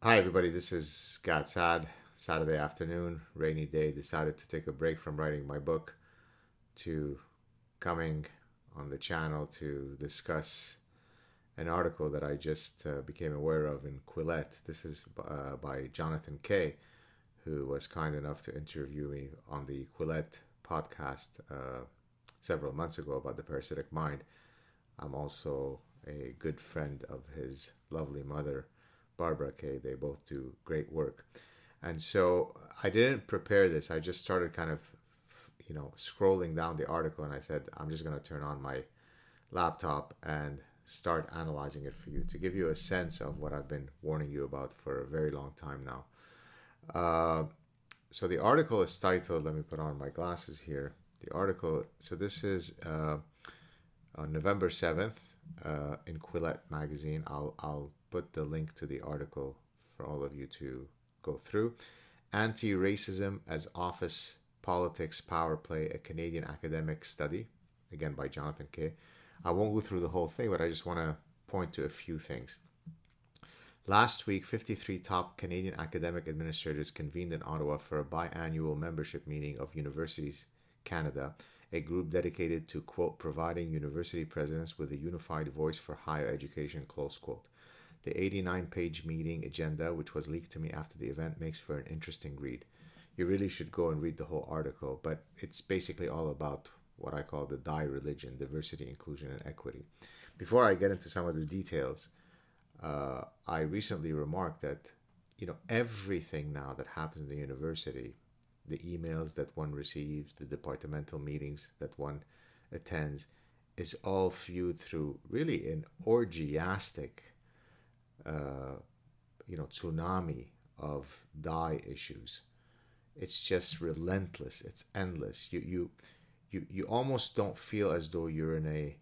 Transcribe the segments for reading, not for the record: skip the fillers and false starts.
Hi, everybody. This is Saad. Saturday afternoon, rainy day. Decided to take a break from writing my book to coming on the channel to discuss an article that I just became aware of in Quillette. This is by Jonathan Kay, who was kind enough to interview me on the Quillette podcast several months ago about the parasitic mind. I'm also a good friend of his lovely mother, Barbara Kay. They both do great work. And so I didn't prepare this. I just started kind of, scrolling down the article, and I said, I'm just going to turn on my laptop and start analyzing it for you to give you a sense of what I've been warning you about for a very long time now. So the article is titled, let me put on my glasses here. The article, so this is on November 7th in Quillette magazine. I'll put the link to the article for all of you to go through. Anti-Racism as Office Politics Power Play, a Canadian Academic Study, again by Jonathan Kay. I won't go through the whole thing, but I just want to point to a few things. Last week, 53 top Canadian academic administrators convened in Ottawa for a biannual membership meeting of Universities Canada, a group dedicated to, quote, providing university presidents with a unified voice for higher education, close quote. The 89-page meeting agenda, which was leaked to me after the event, makes for an interesting read. You really should go and read the whole article, but it's basically all about what I call the DIE religion, diversity, inclusion, and equity. Before I get into some of the details, I recently remarked that, everything now that happens in the university, the emails that one receives, the departmental meetings that one attends, is all viewed through really an orgiastic, tsunami of DIE issues. It's just relentless. It's endless. You almost don't feel as though you're in a,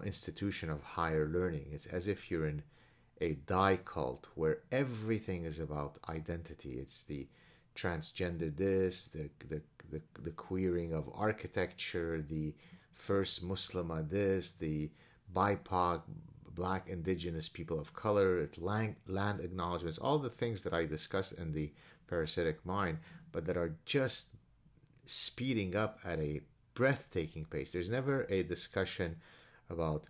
institution of higher learning. It's as if you're in a DIE cult where everything is about identity. It's the transgender this, the queering of architecture, the first Muslima this, the BIPOC, Black Indigenous people of color, land acknowledgements, all the things that I discussed in the Parasitic Mind, but that are just speeding up at a breathtaking pace. There's never a discussion about,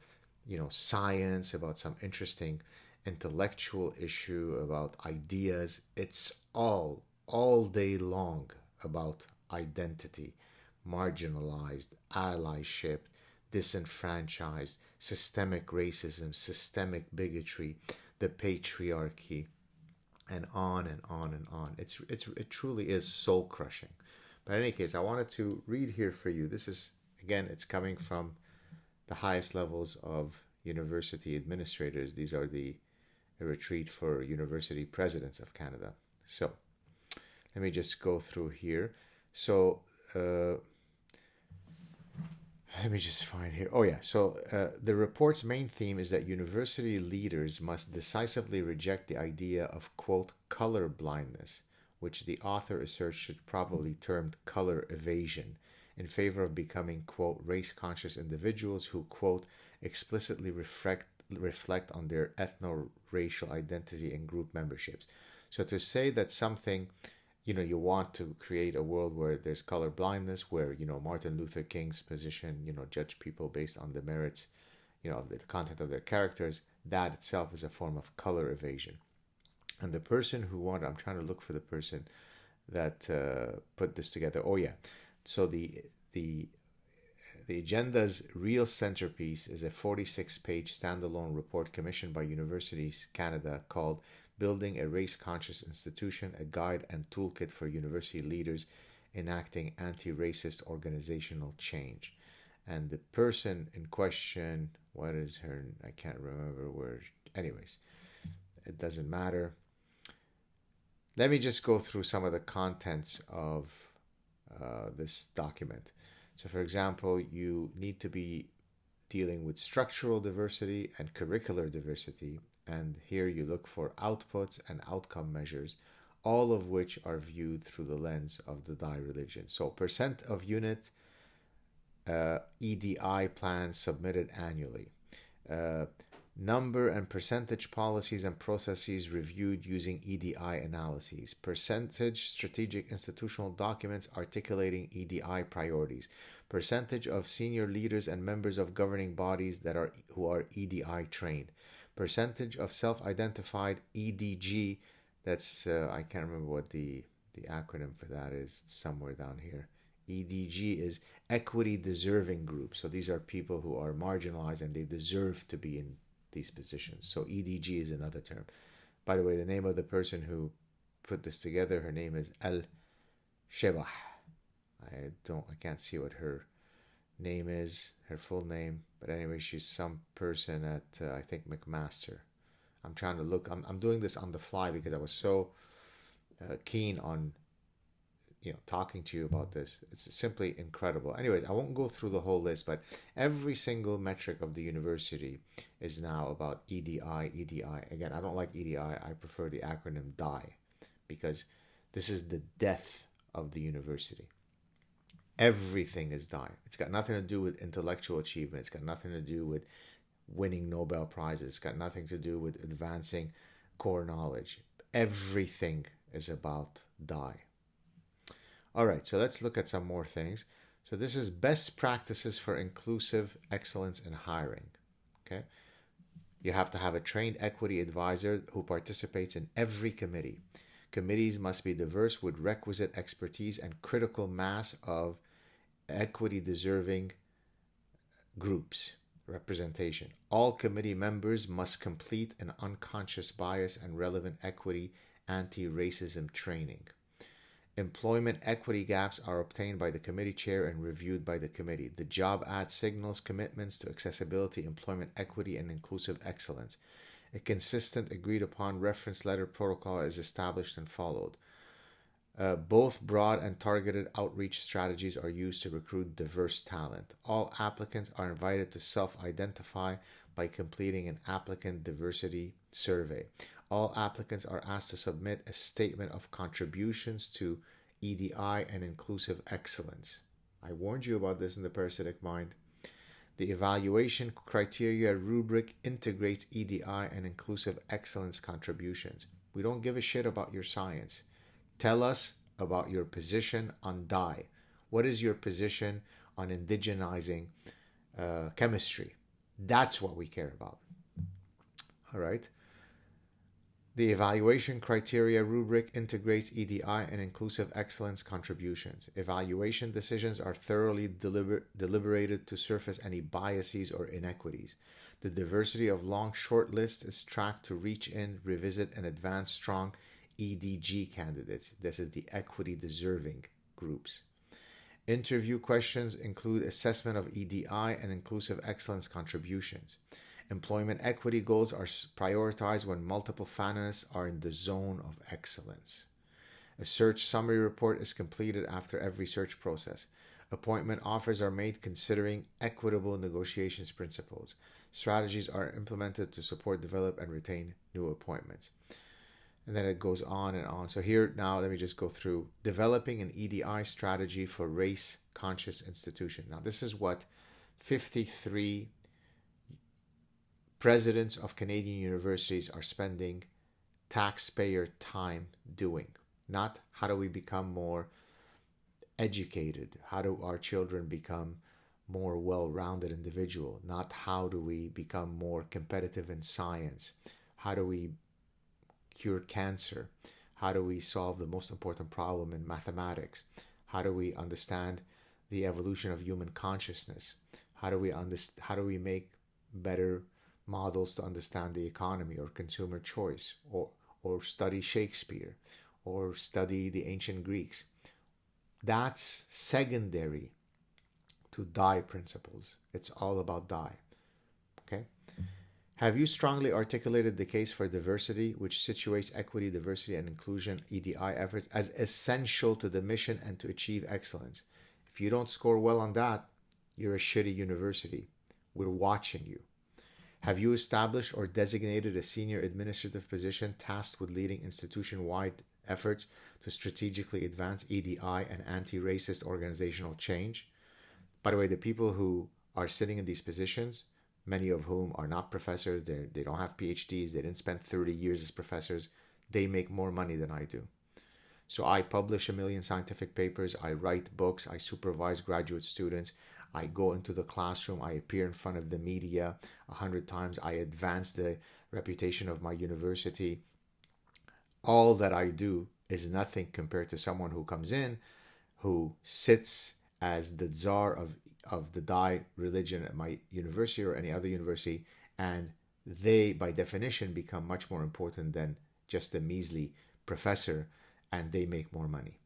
science, about some interesting intellectual issue, about ideas. It's all day long about identity, marginalized, allyship, disenfranchised, systemic racism, systemic bigotry, the patriarchy, and on and on and on. It truly is soul crushing. But in any case, I wanted to read here for you. This is, again, it's coming from the highest levels of university administrators. These are the a retreat for university presidents of Canada. So let me just go through here. So let me just find here. Oh, yeah. So the report's main theme is that university leaders must decisively reject the idea of, quote, color blindness, which the author asserts should probably termed color evasion, in favor of becoming, quote, race-conscious individuals who, quote, explicitly reflect on their ethno-racial identity and group memberships. So to say that something, you want to create a world where there's color blindness, where, Martin Luther King's position, judge people based on the merits, of the content of their characters, that itself is a form of color evasion. And the person who I'm trying to look for the person that put this together. Oh, yeah. So the agenda's real centerpiece is a 46-page standalone report commissioned by Universities Canada called Building a Race-Conscious Institution, a Guide and Toolkit for University Leaders Enacting Anti-Racist Organizational Change. And the person in question, what is her? I can't remember where. Anyways, it doesn't matter. Let me just go through some of the contents of this document. So, for example, you need to be dealing with structural diversity and curricular diversity. And here you look for outputs and outcome measures, all of which are viewed through the lens of the DIE religion. So, percent of unit EDI plans submitted annually. Number and percentage policies and processes reviewed using EDI analyses. Percentage strategic institutional documents articulating EDI priorities. Percentage of senior leaders and members of governing bodies who are EDI trained. Percentage of self-identified EDG. That's I can't remember what the acronym for that is. It's somewhere down here. EDG is equity deserving group. So these are people who are marginalized and they deserve to be in these positions. So EDG is another term. By the way, the name of the person who put this together, her name is Al Shebah. I can't see what her name is, her full name, but anyway, she's some person at I think McMaster. I'm trying to look. I'm doing this on the fly because I was so keen on talking to you about this. It's simply incredible. Anyways, I won't go through the whole list, but every single metric of the university is now about EDI. Again, I don't like EDI. I prefer the acronym DIE because this is the death of the university. Everything is DIE. It's got nothing to do with intellectual achievement. It's got nothing to do with winning Nobel Prizes. It's got nothing to do with advancing core knowledge. Everything is about DIE. All right, so let's look at some more things. So this is best practices for inclusive excellence in hiring. Okay, you have to have a trained equity advisor who participates in every committee. Committees must be diverse with requisite expertise and critical mass of equity deserving groups representation. All committee members must complete an unconscious bias and relevant equity anti-racism training. Employment equity gaps are obtained by the committee chair and reviewed by the committee. The job ad signals commitments to accessibility, employment equity, and inclusive excellence. A consistent, agreed upon reference letter protocol is established and followed. Both broad and targeted outreach strategies are used to recruit diverse talent. All applicants are invited to self-identify by completing an applicant diversity survey. All applicants are asked to submit a statement of contributions to EDI and inclusive excellence. I warned you about this in the Parasitic Mind. The evaluation criteria rubric integrates EDI and inclusive excellence contributions. We don't give a shit about your science. Tell us about your position on DIE. What is your position on indigenizing chemistry? That's what we care about. All right. The evaluation criteria rubric integrates EDI and inclusive excellence contributions. Evaluation decisions are thoroughly deliberated to surface any biases or inequities. The diversity of long short lists is tracked to reach in, revisit, and advance strong EDG candidates. This is the equity deserving groups. Interview questions include assessment of EDI and inclusive excellence contributions. Employment equity goals are prioritized when multiple finalists are in the zone of excellence. A search summary report is completed after every search process. Appointment offers are made considering equitable negotiations principles. Strategies are implemented to support, develop, and retain new appointments. And then it goes on and on. So here now, let me just go through developing an EDI strategy for race-conscious institution. Now, this is what 53 presidents of Canadian universities are spending taxpayer time doing. Not how do we become more educated, how do our children become more well-rounded individual, not how do we become more competitive in science, how do we cure cancer, how do we solve the most important problem in mathematics, how do we understand the evolution of human consciousness, how do we make better models to understand the economy or consumer choice, or study Shakespeare or study the ancient Greeks. That's secondary to DIE principles. It's all about DIE. Okay? Have you strongly articulated the case for diversity, which situates equity, diversity, and inclusion EDI efforts as essential to the mission and to achieve excellence? If you don't score well on that, you're a shitty university. We're watching you. Have you established or designated a senior administrative position tasked with leading institution-wide efforts to strategically advance EDI and anti-racist organizational change? By the way, the people who are sitting in these positions many of whom are not professors. They don't have PhDs. They didn't spend 30 years as professors. They make more money than I do. So I publish 1 million scientific papers. I write books. I supervise graduate students. I go into the classroom. I appear in front of the media 100 times. I advance the reputation of my university. All that I do is nothing compared to someone who comes in, who sits as the czar of the Dai religion at my university or any other university, and they, by definition, become much more important than just a measly professor, and they make more money.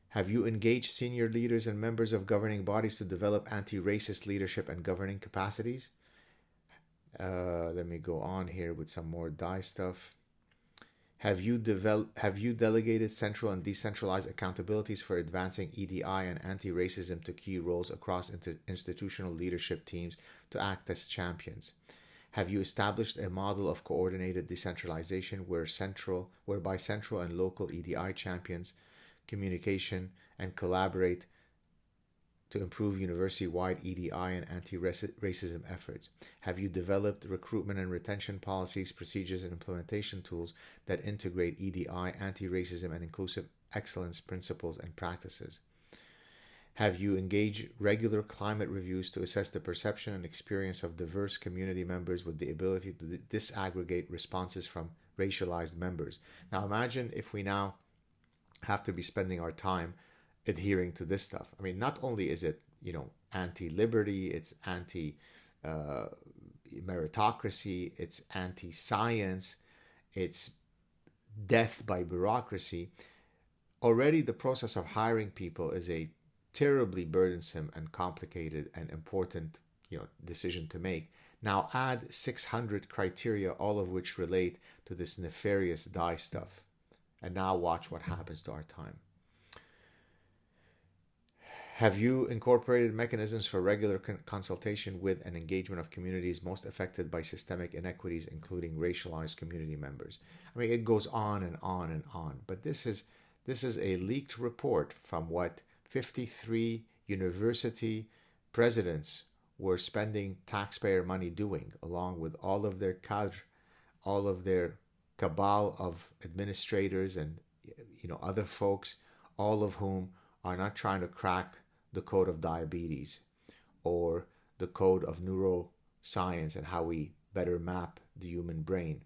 Have you engaged senior leaders and members of governing bodies to develop anti-racist leadership and governing capacities? Let me go on here with some more Dai stuff. Have you delegated central and decentralized accountabilities for advancing EDI and anti-racism to key roles across institutional leadership teams to act as champions? Have you established a model of coordinated decentralization whereby central and local EDI champions communication and collaborate to improve university-wide EDI and anti-racism efforts? Have you developed recruitment and retention policies, procedures, and implementation tools that integrate EDI, anti-racism, and inclusive excellence principles and practices? Have you engaged regular climate reviews to assess the perception and experience of diverse community members with the ability to disaggregate responses from racialized members? Now imagine if we now have to be spending our time adhering to this stuff. I mean, not only is it, anti-liberty, it's anti-meritocracy, it's anti-science, it's death by bureaucracy. Already the process of hiring people is a terribly burdensome and complicated and important, decision to make. Now add 600 criteria, all of which relate to this nefarious Dai stuff. And now watch what happens to our time. Have you incorporated mechanisms for regular consultation with and engagement of communities most affected by systemic inequities, including racialized community members? I mean, it goes on and on and on. But this is a leaked report from what 53 university presidents were spending taxpayer money doing, along with all of their cadre, all of their cabal of administrators and other folks, all of whom are not trying to crack the code of diabetes or the code of neuroscience and how we better map the human brain.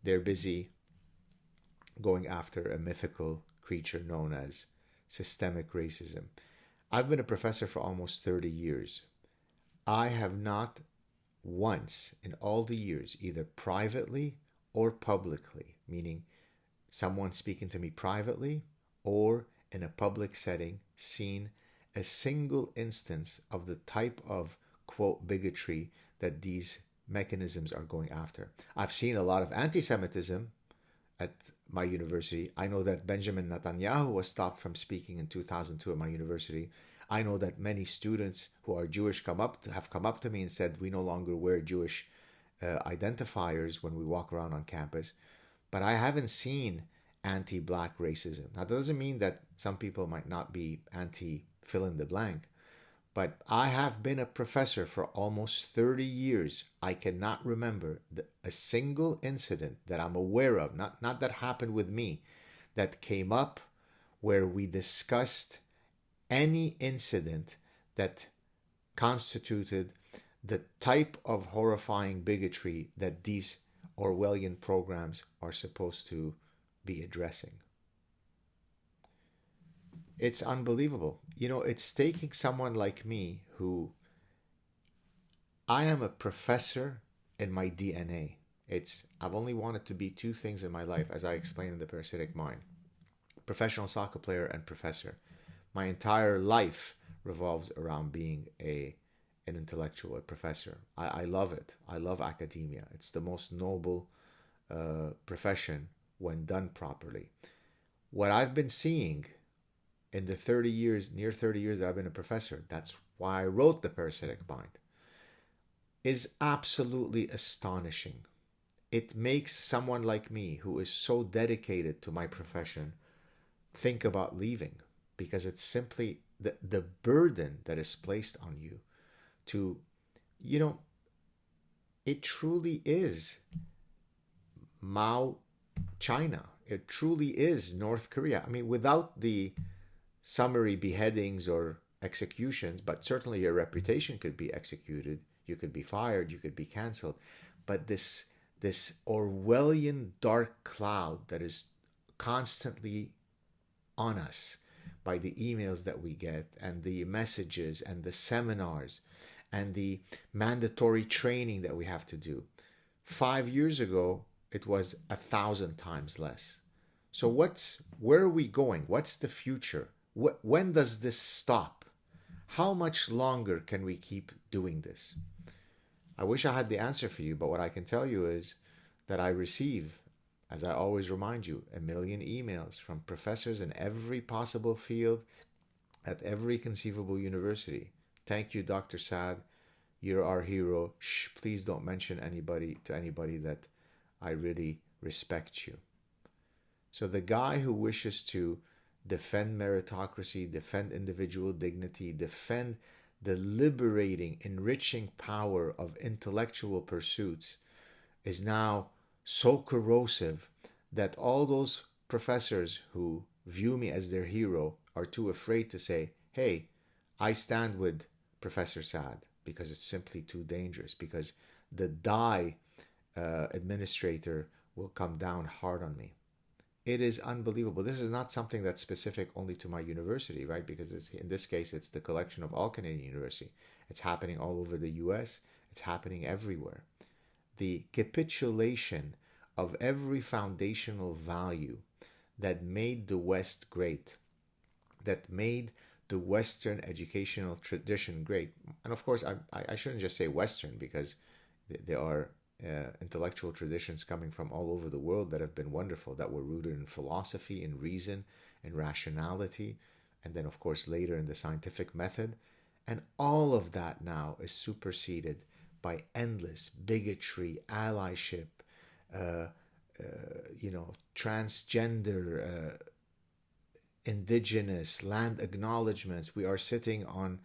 They're busy going after a mythical creature known as systemic racism. I've been a professor for almost 30 years. I have not once in all the years, either privately or publicly, meaning someone speaking to me privately or in a public setting, seen a single instance of the type of, quote, bigotry that these mechanisms are going after. I've seen a lot of anti-Semitism at my university. I know that Benjamin Netanyahu was stopped from speaking in 2002 at my university. I know that many students who are Jewish have come up to me and said, we no longer wear Jewish identifiers when we walk around on campus. But I haven't seen anti-black racism. Now, that doesn't mean that some people might not be anti-fill in the blank, but I have been a professor for almost 30 years. I cannot remember a single incident that I'm aware of, not that happened with me, that came up where we discussed any incident that constituted the type of horrifying bigotry that these Orwellian programs are supposed to be addressing. It's unbelievable. It's taking someone like me who I am a professor in my DNA. I've only wanted to be two things in my life, as I explained in the Parasitic Mind: professional soccer player and professor. My entire life revolves around being an intellectual, a professor. I love it. I love academia. It's the most noble profession when done properly. What I've been seeing in the near 30 years that I've been a professor, that's why I wrote The Parasitic Mind, is absolutely astonishing. It makes someone like me, who is so dedicated to my profession, think about leaving, because it's simply the burden that is placed on you to, you know, it truly is Mao China. It truly is North Korea. I mean, without the summary beheadings or executions, but certainly your reputation could be executed. You could be fired. You could be canceled. But this Orwellian dark cloud that is constantly on us by the emails that we get and the messages and the seminars and the mandatory training that we have to do. 5 years ago, it was 1,000 times less. So where are we going? What's the future? When does this stop? How much longer can we keep doing this? I wish I had the answer for you, but what I can tell you is that I receive, as I always remind you, 1 million emails from professors in every possible field at every conceivable university. Thank you, Dr. Saad. You're our hero. Shh, please don't mention anybody that I really respect you. So the guy who wishes to defend meritocracy, defend individual dignity, defend the liberating, enriching power of intellectual pursuits is now so corrosive that all those professors who view me as their hero are too afraid to say, hey, I stand with Professor Saad, because it's simply too dangerous, because the die administrator will come down hard on me. It is unbelievable. This is not something that's specific only to my university, right? Because in this case, it's the collection of all Canadian universities. It's happening all over the US. It's happening everywhere. The capitulation of every foundational value that made the West great, that made the Western educational tradition great. And of course, I shouldn't just say Western, because there are intellectual traditions coming from all over the world that have been wonderful, that were rooted in philosophy, in reason, in rationality, and then of course later in the scientific method. And all of that now is superseded by endless bigotry, allyship, transgender, indigenous, land acknowledgements. We are sitting on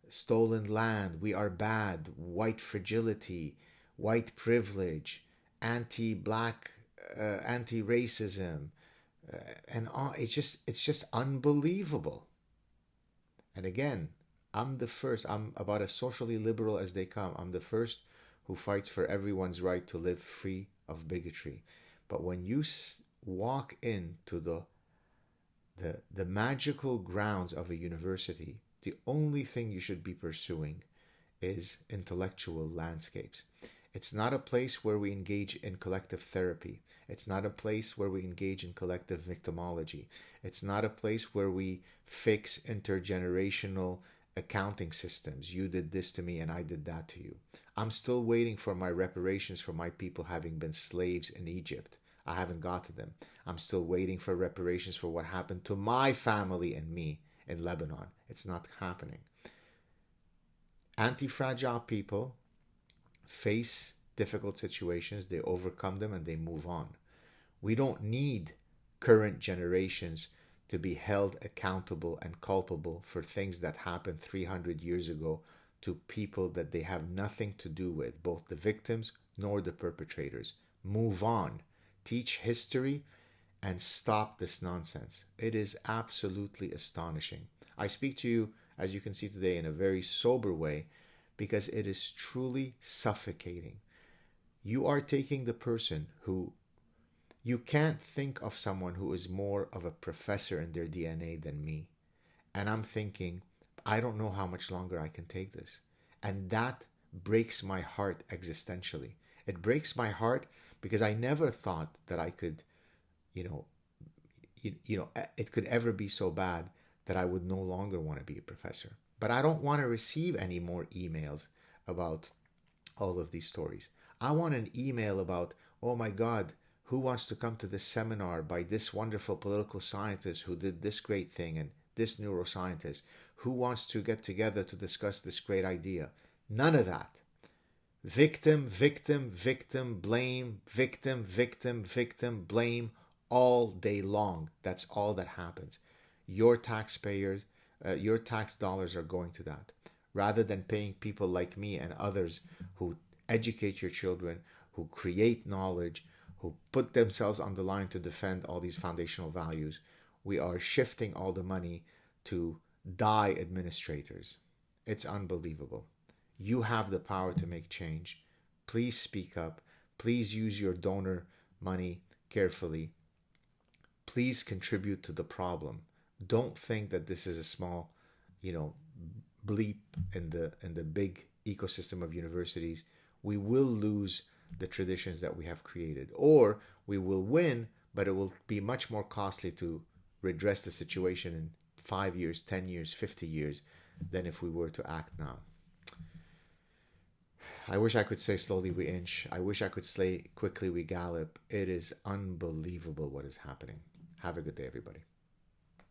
stolen land. We are bad. White fragility, white privilege, anti-black, anti-racism, and all. It's just unbelievable. And again, I'm the first. I'm about as socially liberal as they come. I'm the first who fights for everyone's right to live free of bigotry. But when you walk into the magical grounds of a university, the only thing you should be pursuing is intellectual landscapes. It's not a place where we engage in collective therapy. It's not a place where we engage in collective victimology. It's not a place where we fix intergenerational accounting systems. You did this to me and I did that to you. I'm still waiting for my reparations for my people having been slaves in Egypt. I haven't got to them. I'm still waiting for reparations for what happened to my family and me in Lebanon. It's not happening. Anti-fragile people face difficult situations, they overcome them, and they move on. We don't need current generations to be held accountable and culpable for things that happened 300 years ago to people that they have nothing to do with, both the victims nor the perpetrators. Move on. Teach history and stop this nonsense. It is absolutely astonishing. I speak to you, as you can see today, in a very sober way, because it is truly suffocating. You are taking the person who, you can't think of someone who is more of a professor in their DNA than me. And I'm thinking, I don't know how much longer I can take this. And that breaks my heart existentially. It breaks my heart because I never thought that I could, it could ever be so bad that I would no longer want to be a professor. But I don't want to receive any more emails about all of these stories. I want an email about, oh my God, who wants to come to this seminar by this wonderful political scientist who did this great thing, and this neuroscientist? Who wants to get together to discuss this great idea? None of that. Victim, victim, victim, blame, victim, victim, victim, blame, all day long. That's all that happens. Your taxpayers, your tax dollars are going to that. rather than paying people like me and others who educate your children, who create knowledge, who put themselves on the line to defend all these foundational values. We are shifting all the money to die administrators. It's unbelievable. You have the power to make change. Please speak up. Please use your donor money carefully. Please contribute to the problem. Don't think that this is a small, you know, bleep in the big ecosystem of universities. We will lose the traditions that we have created, or we will win, but it will be much more costly to redress the situation in 5 years, 10 years, 50 years than if we were to act now. I wish I could say slowly we inch. I wish I could say quickly we gallop. It is unbelievable what is happening. Have a good day, everybody.